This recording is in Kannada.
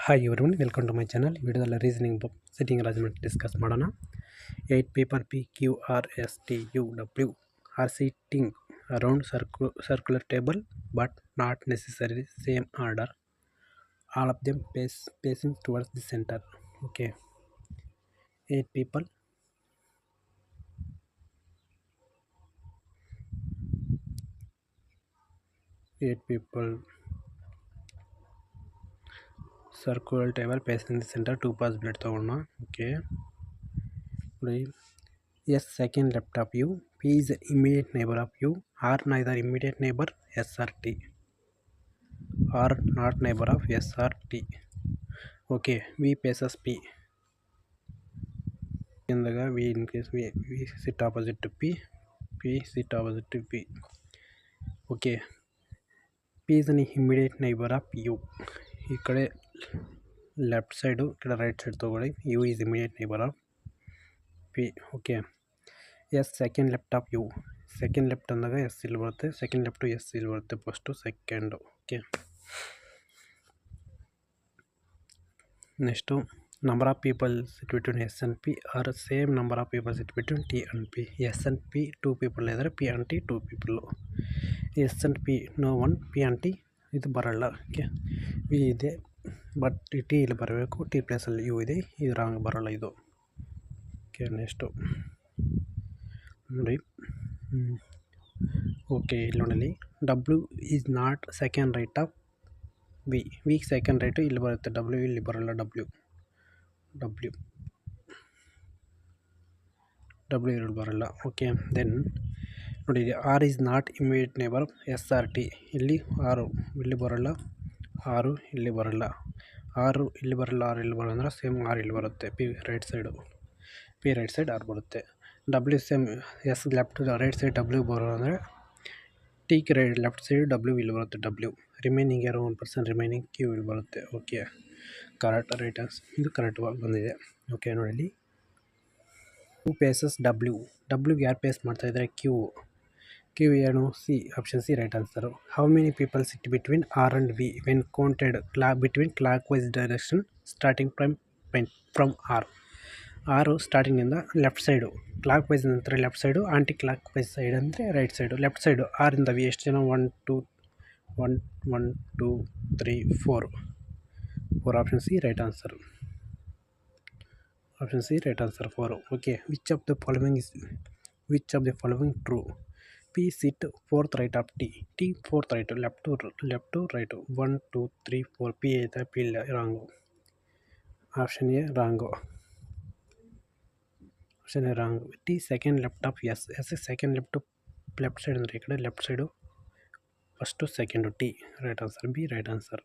Hi everyone, welcome to my channel. ವಿಡಿಯೋದಲ್ಲಿ reasoning book sitting arrangement discuss ಮಾಡೋಣ. 8 people P, Q, R, S, T, U, W are sitting around circular table but not necessarily same order. All of them facing towards the center. Okay. 8 people. Circular table facing the center. 2 possibility ತಗೋಣ. Okay. S second left of U, P is the immediate neighbor of U, R neither immediate neighbor S or T, R not neighbor of S or T. Okay, V faces P. ಇಂದಾಗ V in case V sit opposite to P sit opposite to P. Okay, P is an immediate neighbor of U. ಈ ಕಡೆ ಲೆಫ್ಟ್ ಸೈಡು, ಈ ಕಡೆ ರೈಟ್ ಸೈಡ್ ತೊಗೊಳ್ಳಿ. U is immediate neighbor of P. Okay. S second left of U. Second left ಅಂದಾಗ ಎಸ್ ಇಲ್ಲಿ ಬರುತ್ತೆ, ಸೆಕೆಂಡ್ ಲೆಫ್ಟು ಎಸ್ ಇಲ್ಲಿ ಬರುತ್ತೆ, first second. Okay. Next number of people sit between S and P are same number of people sit between T and P. S and P 2 people ಇದ್ದಾರೆ, P and T 2 people. S and P no one, P and T ಇದು ಬರೋಲ್ಲ. ಓಕೆ. ವಿ ಇದೆ ಬಟ್ ಟಿ ಇಲ್ಲಿ ಬರಬೇಕು, ಟಿ ಪ್ಲೇಸಲ್ಲಿ ಯು ಇದೆ, ಇದು ರಾಂಗ್ ಬರೋಲ್ಲ ಇದು. ಓಕೆ. ನೆಕ್ಸ್ಟು ನೋಡಿ. ಓಕೆ, ಇಲ್ಲಿ ನೋಡಿ, W is not second right of V second right ಇಲ್ಲಿ ಬರುತ್ತೆ, ಡಬ್ಲ್ಯೂ ಇಲ್ಲಿ ಬರೋಲ್ಲ. ಡಬ್ಲ್ಯೂ ಇಲ್ಲಿ ಬರೋಲ್ಲ. ಓಕೆ. ದೆನ್ ನೋಡಿ, R is not immediate neighbour S R T. ಇಲ್ಲಿ ಆರು ಇಲ್ಲಿ ಬರೋಲ್ಲ, ಆರು ಇಲ್ಲಿ ಬರೋಲ್ಲ, ಆರು ಇಲ್ಲಿ ಬರೋಲ್ಲ, ಆರು ಇಲ್ಲಿ ಬರೋಲ್ಲ ಅಂದರೆ ಸೇಮ್ ಆರು ಇಲ್ಲಿ ಬರುತ್ತೆ. ಪಿ ರೈಟ್ ಸೈಡ್ ಆರು ಬರುತ್ತೆ. W same S left right side W ಬರೋಲ್ಲ ಅಂದರೆ ಟಿಗೆ ಲೆಫ್ಟ್ ಸೈಡ್ ಡಬ್ಲ್ಯೂ ಇಲ್ಲಿ ಬರುತ್ತೆ. ಡಬ್ಲ್ಯೂ ರಿಮೈನಿಂಗ್ ಯಾರೋ 1% ರಿಮೈನಿಂಗ್ ಕ್ಯೂ ಇಲ್ಲಿ ಬರುತ್ತೆ. ಓಕೆ, ಕರೆಕ್ಟ್ ರೈಟ್ ಆನ್ಸರ್, ಇದು ಕರೆಕ್ಟ್ವಾಗಿ ಬಂದಿದೆ. ಓಕೆ. ನೋಡಿ, ಕ್ಯೂ ಪೇಸಸ್ ಡಬ್ಲ್ಯೂಗೆ ಯಾರು ಪೇಸ್ ಮಾಡ್ತಾಯಿದ್ದಾರೆ? ಕ್ಯೂ ಏನು? C, option C right answer. How many people sit between R and V when counted between clockwise direction starting from R. R ಸ್ಟಾರ್ಟಿಂಗಿಂದ ಲೆಫ್ಟ್ ಸೈಡು, ಕ್ಲಾಕ್ ವೈಸ್ ನಂತರ left side, anticlockwise side ಅಂದರೆ ರೈಟ್ ಸೈಡು. ಲೆಫ್ಟ್ ಸೈಡು ಆರಿಂದ ವಿ ಎಷ್ಟು ಜನ? 1 2 3 4 option C right answer. Option C right answer 4. Okay. Which of the following true? P sit fourth right of T fourth right, left right. 1 2 3 4 P ಐತೆ, ಪಿ ಇಲ್ಲ, wrong. Option A wrong. T second left of S second left side ಅಂದರೆ ಈ ಕಡೆ left side, first second T right answer. B right answer.